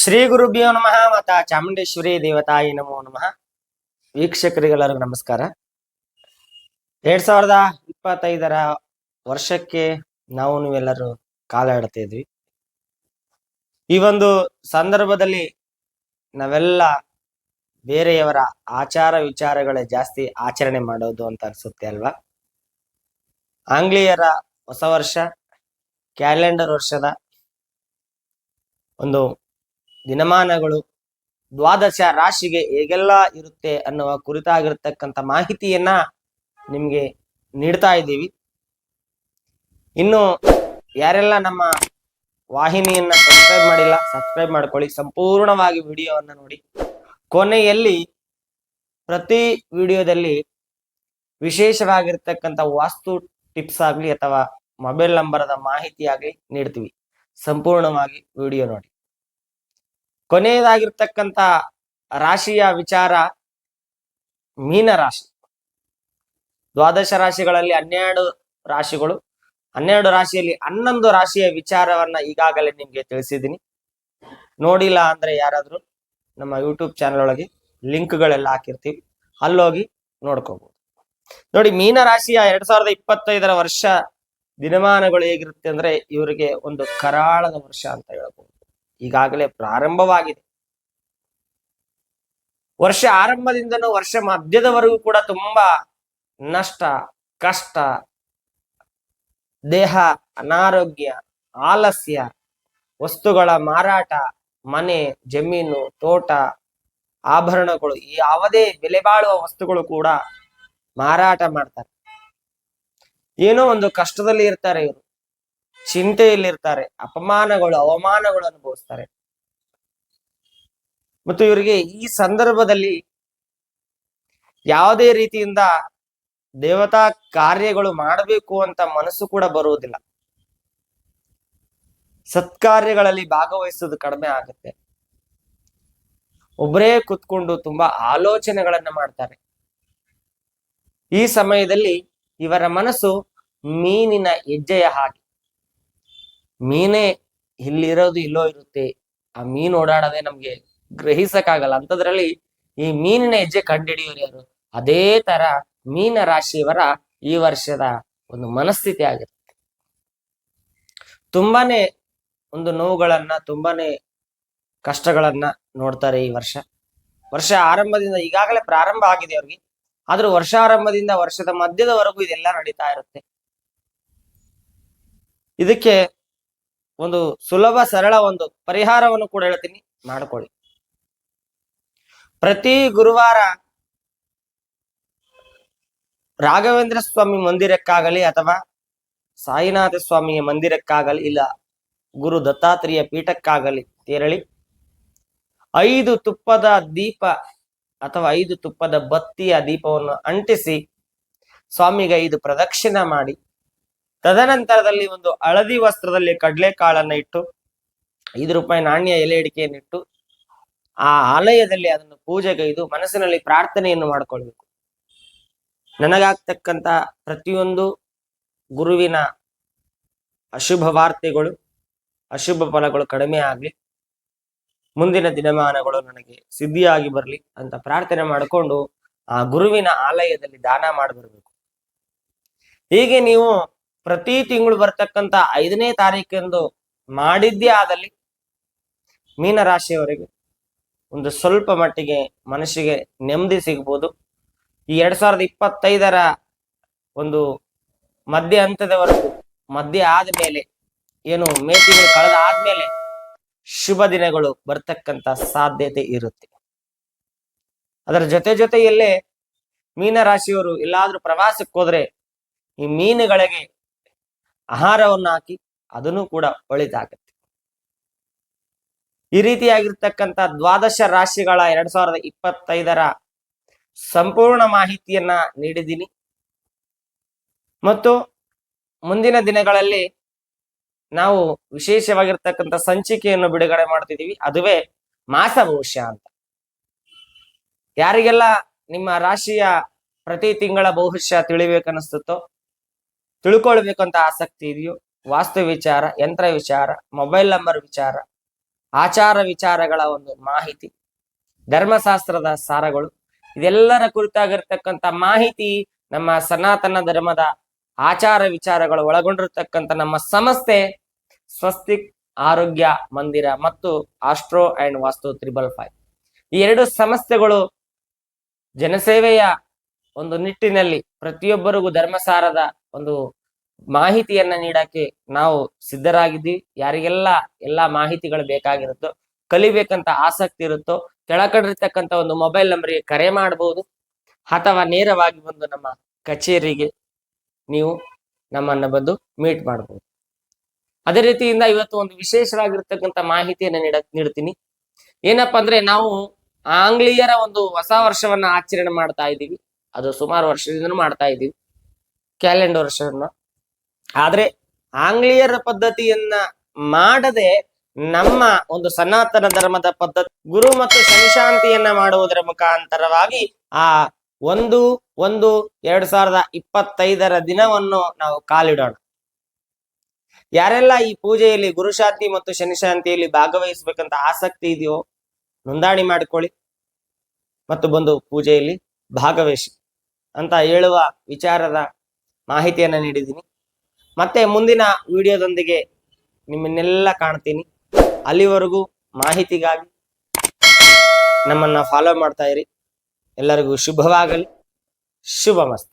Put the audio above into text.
ಶ್ರೀ ಗುರುಭ್ಯೋ ನಮಃ ಮಾತಾ ಚಾಮುಂಡೇಶ್ವರಿ ದೇವತಾಯಿ ನಮೋ ನಮಃ. ವೀಕ್ಷಕರಿಗೆಲ್ಲರಿಗೂ ನಮಸ್ಕಾರ. 2025 ವರ್ಷಕ್ಕೆ ನಾವು ನೀವೆಲ್ಲರೂ ಕಾಲ ಇಡ್ತಾ ಇದ್ವಿ. ಈ ಒಂದು ಸಂದರ್ಭದಲ್ಲಿ ನಾವೆಲ್ಲ ಬೇರೆಯವರ ಆಚಾರ ವಿಚಾರಗಳೇ ಜಾಸ್ತಿ ಆಚರಣೆ ಮಾಡೋದು ಅಂತ ಅನ್ಸುತ್ತೆ ಅಲ್ವಾ? ಆಂಗ್ಲೇಯರ ಹೊಸ ವರ್ಷ ಕ್ಯಾಲೆಂಡರ್ ವರ್ಷದ ಒಂದು ದಿನಮಾನಗಳು ದ್ವಾದಶ ರಾಶಿಗೆ ಹೇಗೆಲ್ಲ ಇರುತ್ತೆ ಅನ್ನುವ ಕುರಿತಾಗಿರ್ತಕ್ಕಂಥ ಮಾಹಿತಿಯನ್ನ ನಿಮ್ಗೆ ನೀಡ್ತಾ ಇದ್ದೀವಿ. ಇನ್ನು ಯಾರೆಲ್ಲ ನಮ್ಮ ವಾಹಿನಿಯನ್ನ ಸಬ್ಸ್ಕ್ರೈಬ್ ಮಾಡಿಲ್ಲ, ಸಬ್ಸ್ಕ್ರೈಬ್ ಮಾಡ್ಕೊಳ್ಳಿ. ಸಂಪೂರ್ಣವಾಗಿ ವಿಡಿಯೋವನ್ನ ನೋಡಿ. ಕೊನೆಯಲ್ಲಿ ಪ್ರತಿ ವಿಡಿಯೋದಲ್ಲಿ ವಿಶೇಷವಾಗಿರ್ತಕ್ಕಂಥ ವಾಸ್ತು ಟಿಪ್ಸ್ ಆಗ್ಲಿ ಅಥವಾ ಮೊಬೈಲ್ ನಂಬರ್ದ ಮಾಹಿತಿ ಆಗ್ಲಿ ನೀಡ್ತೀವಿ. ಸಂಪೂರ್ಣವಾಗಿ ವಿಡಿಯೋ ನೋಡಿ. ಕೊನೆಯದಾಗಿರ್ತಕ್ಕಂಥ ರಾಶಿಯ ವಿಚಾರ ಮೀನ ರಾಶಿ. ದ್ವಾದಶ ರಾಶಿಗಳಲ್ಲಿ 12 ರಾಶಿಗಳು, 12 ರಾಶಿಯಲ್ಲಿ 11 ರಾಶಿಯ ವಿಚಾರವನ್ನ ಈಗಾಗಲೇ ನಿಮ್ಗೆ ತಿಳಿಸಿದ್ದೀನಿ. ನೋಡಿಲ್ಲ ಅಂದ್ರೆ ಯಾರಾದ್ರೂ ನಮ್ಮ ಯೂಟ್ಯೂಬ್ ಚಾನಲ್ ಒಳಗೆ ಲಿಂಕ್ಗಳೆಲ್ಲ ಹಾಕಿರ್ತೀವಿ, ಅಲ್ಲೋಗಿ ನೋಡ್ಕೋಬಹುದು. ನೋಡಿ, ಮೀನ ರಾಶಿಯ 2025 ವರ್ಷ ದಿನಮಾನಗಳು ಹೇಗಿರುತ್ತೆ ಅಂದ್ರೆ ಇವರಿಗೆ ಒಂದು ಕರಾಳದ ವರ್ಷ ಅಂತ ಹೇಳ್ಬಹುದು. ಈಗಾಗಲೇ ಪ್ರಾರಂಭವಾಗಿದೆ. ವರ್ಷ ಆರಂಭದಿಂದನೂ ವರ್ಷ ಮಧ್ಯದವರೆಗೂ ಕೂಡ ತುಂಬಾ ನಷ್ಟ, ಕಷ್ಟ, ದೇಹ ಅನಾರೋಗ್ಯ, ಆಲಸ್ಯ, ವಸ್ತುಗಳ ಮಾರಾಟ, ಮನೆ, ಜಮೀನು, ತೋಟ, ಆಭರಣಗಳು, ಯಾವುದೇ ಬೆಲೆ ಬಾಳುವ ವಸ್ತುಗಳು ಕೂಡ ಮಾರಾಟ ಮಾಡ್ತಾರೆ. ಏನೋ ಒಂದು ಕಷ್ಟದಲ್ಲಿ ಇರ್ತಾರೆ ಇವರು, ಚಿಂತೆಯಲ್ಲಿರ್ತಾರೆ, ಅಪಮಾನಗಳು, ಅವಮಾನಗಳು ಅನುಭವಿಸ್ತಾರೆ. ಮತ್ತು ಇವರಿಗೆ ಈ ಸಂದರ್ಭದಲ್ಲಿ ಯಾವುದೇ ರೀತಿಯಿಂದ ದೇವತಾ ಕಾರ್ಯಗಳು ಮಾಡಬೇಕು ಅಂತ ಮನಸ್ಸು ಕೂಡ ಬರುವುದಿಲ್ಲ. ಸತ್ಕಾರ್ಯಗಳಲ್ಲಿ ಭಾಗವಹಿಸೋದು ಕಡಿಮೆ ಆಗುತ್ತೆ. ಒಬ್ಬರೇ ಕುತ್ಕೊಂಡು ತುಂಬಾ ಆಲೋಚನೆಗಳನ್ನ ಮಾಡ್ತಾರೆ. ಈ ಸಮಯದಲ್ಲಿ ಇವರ ಮನಸ್ಸು ಮೀನಿನ ಹೆಜ್ಜೆಯ ಹಾಗೆ. ಮೀನೇ ಇಲ್ಲಿರೋದು ಇಲ್ಲೋ ಇರುತ್ತೆ, ಆ ಮೀನು ಓಡಾಡೋದೇ ನಮ್ಗೆ ಗ್ರಹಿಸಕ್ಕಾಗಲ್ಲ. ಅಂತದ್ರಲ್ಲಿ ಈ ಮೀನಿನ ಹೆಜ್ಜೆ ಕಂಡುಹಿಡಿಯೋರು ಯಾರು? ಅದೇ ತರ ಮೀನ ರಾಶಿಯವರ ಈ ವರ್ಷದ ಒಂದು ಮನಸ್ಥಿತಿ ಆಗಿರುತ್ತೆ. ತುಂಬಾನೇ ಒಂದು ನೋವುಗಳನ್ನ, ತುಂಬಾನೇ ಕಷ್ಟಗಳನ್ನ ನೋಡ್ತಾರೆ ಈ ವರ್ಷ. ವರ್ಷ ಆರಂಭದಿಂದ ಈಗಾಗಲೇ ಪ್ರಾರಂಭ ಆಗಿದೆ ಅವ್ರಿಗೆ, ಆದ್ರೂ ವರ್ಷಾರಂಭದಿಂದ ವರ್ಷದ ಮಧ್ಯದವರೆಗೂ ಇದೆಲ್ಲ ನಡೀತಾ ಇರುತ್ತೆ. ಇದಕ್ಕೆ ಒಂದು ಸುಲಭ ಸರಳ ಒಂದು ಪರಿಹಾರವನ್ನು ಕೂಡ ಹೇಳ್ತೀನಿ, ಮಾಡ್ಕೊಳ್ಳಿ. ಪ್ರತಿ ಗುರುವಾರ ರಾಘವೇಂದ್ರ ಸ್ವಾಮಿ ಮಂದಿರಕ್ಕಾಗಲಿ ಅಥವಾ ಸಾಯಿನಾಥ ಸ್ವಾಮಿಯ ಮಂದಿರಕ್ಕಾಗಲಿ, ಇಲ್ಲ ಗುರು ದತ್ತಾತ್ರೇಯ ಪೀಠಕ್ಕಾಗಲಿ ತೆರಳಿ 5 ತುಪ್ಪದ ದೀಪ ಅಥವಾ 5 ತುಪ್ಪದ ಬತ್ತಿಯ ದೀಪವನ್ನು ಅಂಟಿಸಿ ಸ್ವಾಮಿಗೆ 5 ಪ್ರದಕ್ಷಿಣೆ ಮಾಡಿ, ತದನಂತರದಲ್ಲಿ ಒಂದು ಹಳದಿ ವಸ್ತ್ರದಲ್ಲಿ ಕಡಲೆಕಾಳನ್ನ ಇಟ್ಟು 5 ರೂಪಾಯಿ ನಾಣ್ಯ ಎಲೆ ಅಡಿಕೆಯನ್ನಿಟ್ಟು ಆ ಆಲಯದಲ್ಲಿ ಅದನ್ನು ಪೂಜೆಗೈದು ಮನಸ್ಸಿನಲ್ಲಿ ಪ್ರಾರ್ಥನೆಯನ್ನು ಮಾಡಿಕೊಳ್ಬೇಕು. ನನಗಾಗ್ತಕ್ಕಂಥ ಪ್ರತಿಯೊಂದು ಗುರುವಿನ ಅಶುಭ ವಾರ್ತೆಗಳು, ಅಶುಭ ಫಲಗಳು ಕಡಿಮೆ ಆಗ್ಲಿ, ಮುಂದಿನ ದಿನಮಾನಗಳು ನನಗೆ ಸಿದ್ಧಿಯಾಗಿ ಬರ್ಲಿ ಅಂತ ಪ್ರಾರ್ಥನೆ ಮಾಡಿಕೊಂಡು ಆ ಗುರುವಿನ ಆಲಯದಲ್ಲಿ ದಾನ ಮಾಡಬರ್ಬೇಕು. ಹೀಗೆ ನೀವು ಪ್ರತಿ ತಿಂಗಳು ಬರ್ತಕ್ಕಂಥ 5ನೇ ತಾರೀಕೆಂದು ಮಾಡಿದ್ದೇ ಆದಲ್ಲಿ ಮೀನರಾಶಿಯವರಿಗೆ ಒಂದು ಸ್ವಲ್ಪ ಮಟ್ಟಿಗೆ ಮನಸ್ಸಿಗೆ ನೆಮ್ಮದಿ ಸಿಗ್ಬೋದು. ಈ 2025 ಒಂದು ಮಧ್ಯ ಹಂತದವರೆಗೂ, ಮಧ್ಯ ಆದ್ಮೇಲೆ, ಏನು ಮೇ ತಿಂಗಳು ಕಳೆದ ಆದ್ಮೇಲೆ ಶುಭ ದಿನಗಳು ಬರ್ತಕ್ಕಂಥ ಸಾಧ್ಯತೆ ಇರುತ್ತೆ. ಅದರ ಜೊತೆಯಲ್ಲೇ ಮೀನರಾಶಿಯವರು ಎಲ್ಲಾದ್ರೂ ಪ್ರವಾಸಕ್ಕೆ ಹೋದ್ರೆ ಈ ಮೀನುಗಳಿಗೆ ಆಹಾರವನ್ನು ಹಾಕಿ ಅದನ್ನು ಕೂಡ ಒಳಿತಾಗತ್ತೆ. ಈ ರೀತಿಯಾಗಿರ್ತಕ್ಕಂಥ ದ್ವಾದಶ ರಾಶಿಗಳ 2025 ಸಂಪೂರ್ಣ ಮಾಹಿತಿಯನ್ನ ನೀಡಿದ್ದೀನಿ. ಮತ್ತು ಮುಂದಿನ ದಿನಗಳಲ್ಲಿ ನಾವು ವಿಶೇಷವಾಗಿರ್ತಕ್ಕಂಥ ಸಂಚಿಕೆಯನ್ನು ಬಿಡುಗಡೆ ಮಾಡ್ತಿದ್ದೀವಿ. ಅದುವೇ ಮಾಸ ಭವಿಷ್ಯ ಅಂತ. ಯಾರಿಗೆಲ್ಲ ನಿಮ್ಮ ರಾಶಿಯ ಪ್ರತಿ ತಿಂಗಳ ಭವಿಷ್ಯ ತಿಳಿಬೇಕನ್ನಿಸ್ತುತ್ತೋ, ತಿಳ್ಕೊಳ್ಬೇಕಂತ ಆಸಕ್ತಿ ಇದೆಯೋ, ವಾಸ್ತು ವಿಚಾರ, ಯಂತ್ರ ವಿಚಾರ, ಮೊಬೈಲ್ ನಂಬರ್ ವಿಚಾರ, ಆಚಾರ ವಿಚಾರಗಳ ಒಂದು ಮಾಹಿತಿ, ಧರ್ಮಶಾಸ್ತ್ರದ ಸಾರಗಳು, ಇದೆಲ್ಲರ ಕುರಿತಾಗಿರ್ತಕ್ಕಂಥ ಮಾಹಿತಿ ನಮ್ಮ ಸನಾತನ ಧರ್ಮದ ಆಚಾರ ವಿಚಾರಗಳು ಒಳಗೊಂಡಿರ್ತಕ್ಕಂಥ ನಮ್ಮ ಸಂಸ್ಥೆ ಸ್ವಸ್ತಿಕ್ ಆರೋಗ್ಯ ಮಂದಿರ ಮತ್ತು ಆಸ್ಟ್ರೋ ಅಂಡ್ ವಾಸ್ತು 555. ಈ ಎರಡು ಸಂಸ್ಥೆಗಳು ಜನಸೇವೆಯ ಒಂದು ನಿಟ್ಟಿನಲ್ಲಿ ಪ್ರತಿಯೊಬ್ಬರಿಗೂ ಧರ್ಮಸಾರದ ಒಂದು ಮಾಹಿತಿಯನ್ನ ನೀಡಕ್ಕೆ ನಾವು ಸಿದ್ಧರಾಗಿದ್ದೀವಿ. ಯಾರಿಗೆಲ್ಲ ಎಲ್ಲಾ ಮಾಹಿತಿಗಳು ಬೇಕಾಗಿರುತ್ತೋ, ಕಲಿಬೇಕಂತ ಆಸಕ್ತಿ ಇರುತ್ತೋ, ಕೆಳಕಂಡಿರ್ತಕ್ಕಂಥ ಒಂದು ಮೊಬೈಲ್ ನಂಬರ್ಗೆ ಕರೆ ಮಾಡಬಹುದು ಅಥವಾ ನೇರವಾಗಿ ಬಂದು ನಮ್ಮ ಕಚೇರಿಗೆ ನೀವು ನಮ್ಮನ್ನ ಬಂದು ಮೀಟ್ ಮಾಡಬಹುದು. ಅದೇ ರೀತಿಯಿಂದ ಇವತ್ತು ಒಂದು ವಿಶೇಷವಾಗಿರ್ತಕ್ಕಂಥ ಮಾಹಿತಿಯನ್ನು ನೀಡ್ತೀನಿ. ಏನಪ್ಪಾ ಅಂದ್ರೆ, ನಾವು ಆಂಗ್ಲೇಯರ ಒಂದು ಹೊಸ ವರ್ಷವನ್ನ ಆಚರಣೆ ಮಾಡ್ತಾ ಇದ್ದೀವಿ. ಅದು ಸುಮಾರು ವರ್ಷದಿಂದ ಮಾಡ್ತಾ ಇದ್ದೀವಿ, ಕ್ಯಾಲೆಂಡರ್ ವರ್ಷವನ್ನ. ಆದ್ರೆ ಆಂಗ್ಲೇಯರ ಪದ್ಧತಿಯನ್ನ ಮಾಡದೆ ನಮ್ಮ ಒಂದು ಸನಾತನ ಧರ್ಮದ ಪದ್ಧತಿ ಗುರು ಮತ್ತು ಶನಿಶಾಂತಿಯನ್ನ ಮಾಡುವುದರ ಮುಖಾಂತರವಾಗಿ ಆ 1/1/2025 ದಿನವನ್ನು ನಾವು ಕಾಲಿಡೋಣ. ಯಾರೆಲ್ಲ ಈ ಪೂಜೆಯಲ್ಲಿ ಗುರುಶಾಂತಿ ಮತ್ತು ಶನಿಶಾಂತಿಯಲ್ಲಿ ಭಾಗವಹಿಸಬೇಕಂತ ಆಸಕ್ತಿ ಇದೆಯೋ ನೋಂದಣಿ ಮಾಡಿಕೊಳ್ಳಿ ಮತ್ತು ಬಂದು ಪೂಜೆಯಲ್ಲಿ ಭಾಗವಹಿಸಿ ಅಂತ ಹೇಳುವ ವಿಚಾರದ ಮಾಹಿತಿಯನ್ನ ನೀಡಿದ್ದೀನಿ. ಮತ್ತೆ ಮುಂದಿನ ವಿಡಿಯೋದೊಂದಿಗೆ ನಿಮ್ಮನ್ನೆಲ್ಲ ಕಾಣ್ತೀನಿ. ಅಲ್ಲಿವರೆಗೂ ಮಾಹಿತಿಗಾಗಿ ನಮ್ಮನ್ನ ಫಾಲೋ ಮಾಡ್ತಾ ಇರಿ. ಎಲ್ಲರಿಗೂ ಶುಭವಾಗಲಿ. ಶುಭಮಸ್ತು.